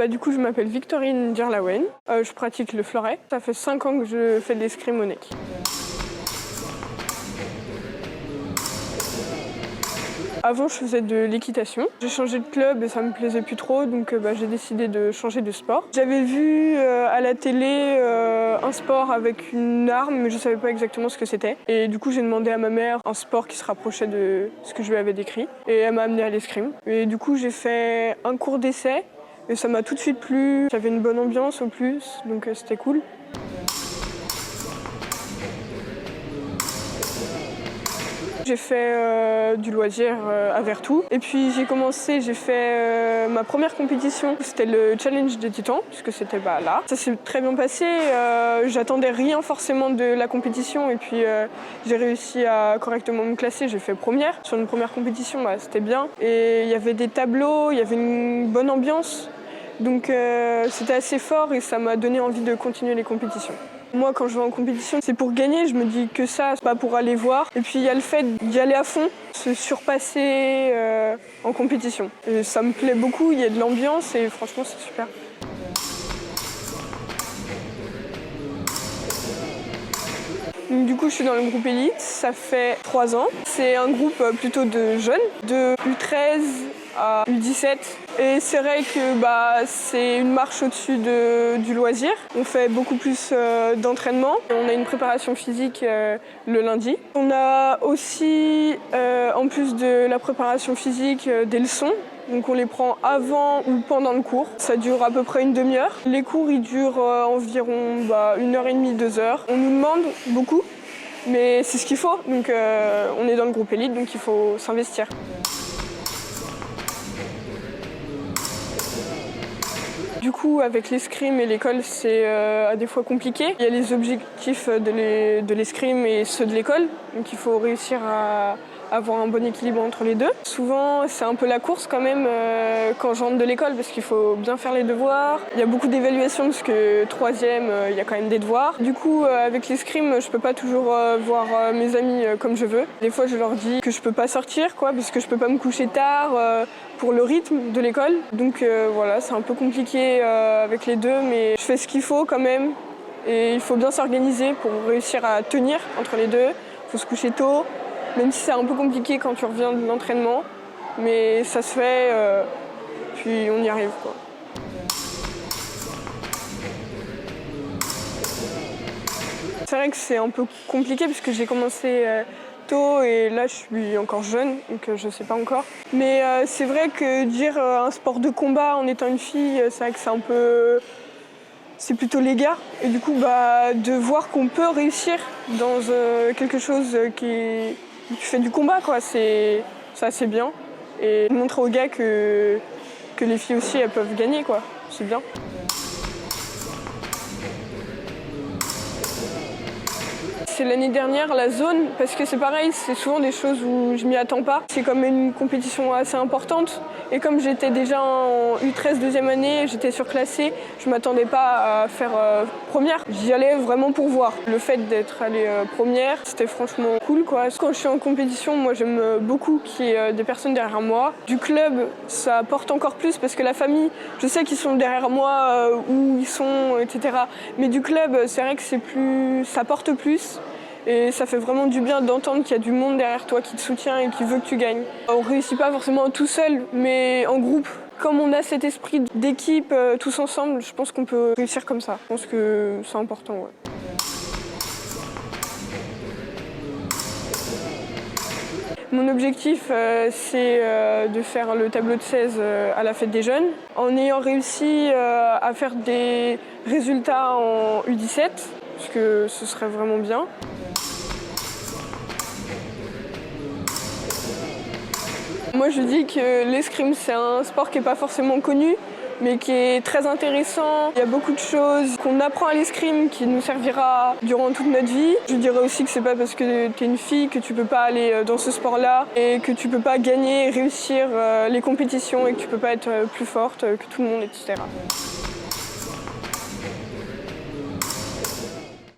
Du coup, je m'appelle Victorine Djerlaouen. Je pratique le fleuret. Ça fait 5 ans que je fais de l'escrime au NEC. Avant, je faisais de l'équitation. J'ai changé de club et ça me plaisait plus trop, donc j'ai décidé de changer de sport. J'avais vu à la télé un sport avec une arme, mais je ne savais pas exactement ce que c'était. Et du coup, j'ai demandé à ma mère un sport qui se rapprochait de ce que je lui avais décrit. Et elle m'a amenée à l'escrime. Et du coup, j'ai fait un cours d'essai et ça m'a tout de suite plu. J'avais une bonne ambiance au plus, donc c'était cool. J'ai fait du loisir à Vertou. Et puis j'ai fait ma première compétition. C'était le challenge des Titans, puisque c'était là. Ça s'est très bien passé. J'attendais rien forcément de la compétition. Et puis j'ai réussi à correctement me classer. J'ai fait première. Sur une première compétition, c'était bien. Et il y avait des tableaux, il y avait une bonne ambiance. Donc c'était assez fort et ça m'a donné envie de continuer les compétitions. Moi, quand je vais en compétition, c'est pour gagner. Je me dis que ça, c'est pas pour aller voir. Et puis il y a le fait d'y aller à fond, se surpasser en compétition. Et ça me plaît beaucoup, il y a de l'ambiance et franchement, c'est super. Du coup, je suis dans le groupe élite, ça fait 3 ans. C'est un groupe plutôt de jeunes, de U13 à U17. Et c'est vrai que c'est une marche au-dessus du loisir. On fait beaucoup plus d'entraînement. On a une préparation physique le lundi. On a aussi, en plus de la préparation physique, des leçons. Donc on les prend avant ou pendant le cours. Ça dure à peu près une demi-heure. Les cours, ils durent environ 1h30, 2 heures. On nous demande beaucoup, mais c'est ce qu'il faut. Donc on est dans le groupe élite, donc il faut s'investir. Du coup, avec l'escrime et l'école, c'est à des fois compliqué. Il y a les objectifs de l'escrime et ceux de l'école, donc il faut réussir à avoir un bon équilibre entre les deux. Souvent, c'est un peu la course quand même quand je rentre de l'école parce qu'il faut bien faire les devoirs. Il y a beaucoup d'évaluations parce que 3e, il y a quand même des devoirs. Du coup, avec l'escrime, je peux pas toujours voir mes amis comme je veux. Des fois, je leur dis que je peux pas sortir, parce que je peux pas me coucher tard pour le rythme de l'école. Donc voilà, c'est un peu compliqué avec les deux, mais je fais ce qu'il faut quand même. Et il faut bien s'organiser pour réussir à tenir entre les deux. Il faut se coucher tôt. Même si c'est un peu compliqué quand tu reviens de l'entraînement, mais ça se fait, puis on y arrive, C'est vrai que c'est un peu compliqué parce que j'ai commencé tôt et là je suis encore jeune, donc je sais pas encore. Mais c'est vrai que dire un sport de combat en étant une fille, c'est vrai que c'est un peu... C'est plutôt les gars. Et du coup, de voir qu'on peut réussir dans quelque chose qui fait du combat, c'est assez bien. Et montrer aux gars que les filles aussi, elles peuvent gagner, c'est bien. C'est l'année dernière la zone, parce que c'est pareil, c'est souvent des choses où je m'y attends pas. C'est comme une compétition assez importante. Et comme j'étais déjà en U13 deuxième année, j'étais surclassée, je m'attendais pas à faire première. J'y allais vraiment pour voir. Le fait d'être allée première, c'était franchement cool, Quand je suis en compétition, moi j'aime beaucoup qu'il y ait des personnes derrière moi. Du club, ça apporte encore plus parce que la famille, je sais qu'ils sont derrière moi, où ils sont, etc. Mais du club, c'est vrai que ça apporte plus. Et ça fait vraiment du bien d'entendre qu'il y a du monde derrière toi qui te soutient et qui veut que tu gagnes. On ne réussit pas forcément tout seul, mais en groupe. Comme on a cet esprit d'équipe tous ensemble, je pense qu'on peut réussir comme ça. Je pense que c'est important, Mon objectif, c'est de faire le tableau de 16 à la fête des jeunes. En ayant réussi à faire des résultats en U17, parce que ce serait vraiment bien. Moi, je dis que l'escrime, c'est un sport qui n'est pas forcément connu, mais qui est très intéressant. Il y a beaucoup de choses qu'on apprend à l'escrime qui nous servira durant toute notre vie. Je dirais aussi que c'est pas parce que tu es une fille que tu peux pas aller dans ce sport-là et que tu peux pas gagner et réussir les compétitions et que tu peux pas être plus forte que tout le monde, etc.